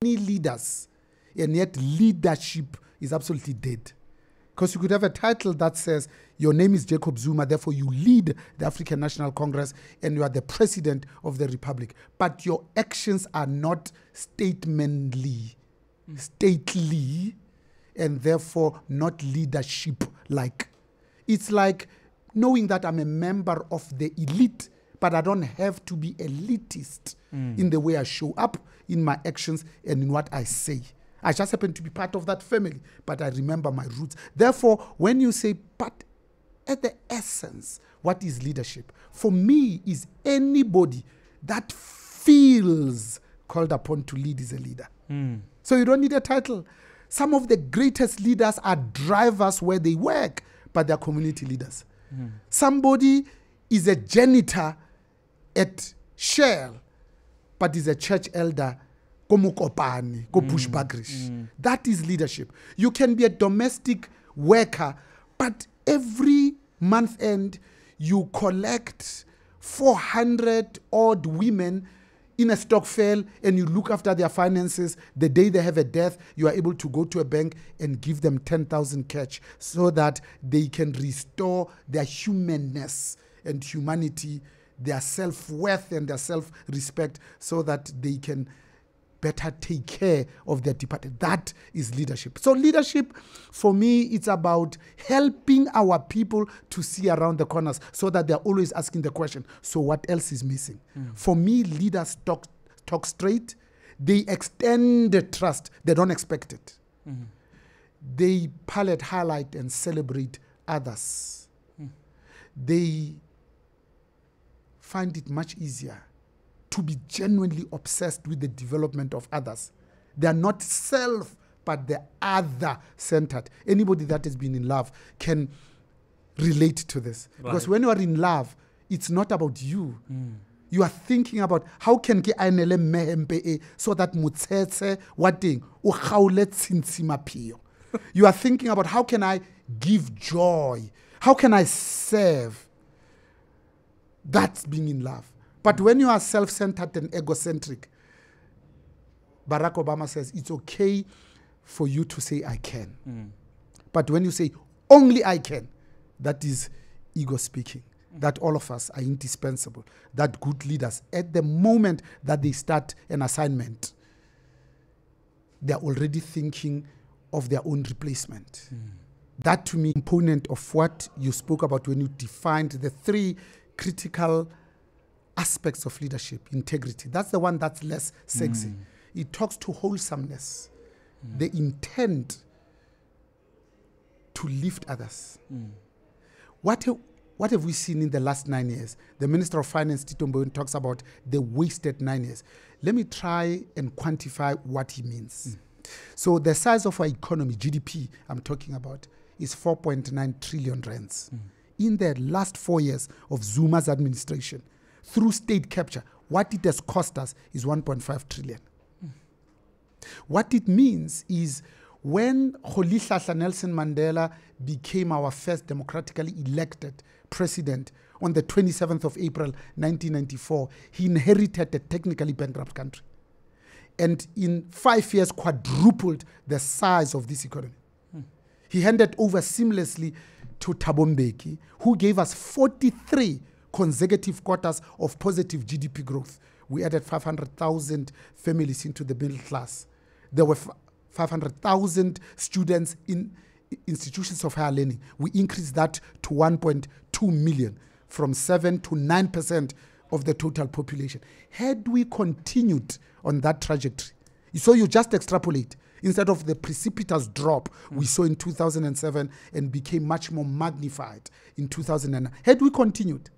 many leaders, and yet leadership is absolutely dead. Because you could have a title that says, your name is Jacob Zuma, therefore you lead the African National Congress and you are the president of the republic. But your actions are not stately, and therefore not leadership-like. It's like knowing that I'm a member of the elite, but I don't have to be elitist in the way I show up, in my actions, and in what I say. I just happen to be part of that family, but I remember my roots. Therefore, when you say, but at the essence, what is leadership? For me, is anybody that feels called upon to lead is a leader. So you don't need a title. Some of the greatest leaders are drivers where they work, but they're community leaders. Somebody is a janitor at Shell, but is a church elder Komukopani, go push bagrish. That is leadership. You can be a domestic worker, but every month end you collect 400 odd women in a stokvel and you look after their finances. The day they have a death, you are able to go to a bank and give them 10,000 cash so that they can restore their humanness and humanity, their self-worth and their self-respect, so that they can better take care of their departed. That is leadership. So leadership, for me, it's about helping our people to see around the corners so that they're always asking the question, so what else is missing? For me, leaders talk straight. They extend the trust. They don't expect it. They palette, highlight, and celebrate others. They find it much easier to be genuinely obsessed with the development of others. They are not self, but they're other-centered. Anybody that has been in love can relate to this. Right. Because when you are in love, it's not about you. You are thinking about how can ke ainele mehempe so that mutsetse wating o khaule tsintsima phio. You are thinking about how can I give joy? How can I serve? That's being in love. But when you are self-centered and egocentric, Barack Obama says it's okay for you to say I can. But when you say only I can, that is ego speaking. That all of us are indispensable. That good leaders, at the moment that they start an assignment, they're already thinking of their own replacement. That to me, component of what you spoke about when you defined the three critical aspects of leadership: integrity. That's the one that's less sexy. It talks to wholesomeness, the intent to lift others. What have we seen in the last 9 years? The Minister of Finance, Tito Mboweni, talks about the wasted 9 years. Let me try and quantify what he means. So the size of our economy, GDP, I'm talking about, is 4.9 trillion rands. In the last 4 years of Zuma's administration, through state capture, what it has cost us is 1.5 trillion. What it means is when Rolihlahla Nelson Mandela became our first democratically elected president on the 27th of April, 1994, he inherited a technically bankrupt country. And in 5 years, quadrupled the size of this economy. He handed over seamlessly to Thabo Mbeki, who gave us 43 consecutive quarters of positive GDP growth. We added 500,000 families into the middle class. There were 500,000 students in institutions of higher learning. We increased that to 1.2 million, from 7 to 9% of the total population. Had we continued on that trajectory, so you just extrapolate, instead of the precipitous drop we saw in 2007 and became much more magnified in 2009, had we continued,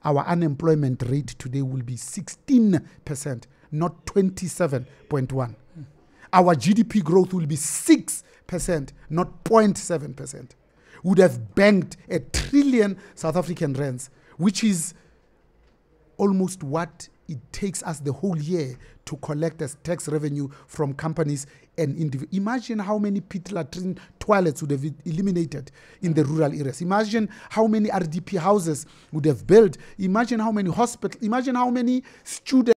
our unemployment rate today will be 16%, not 27.1. Our GDP growth will be 6%, not 0.7%. Would have banked 1 trillion South African rands, which is almost what it takes us the whole year to collect as tax revenue from companies and individuals. Imagine how many pit latrine toilets would have eliminated in the rural areas. Imagine how many RDP houses would have built. Imagine how many hospitals. Imagine how many students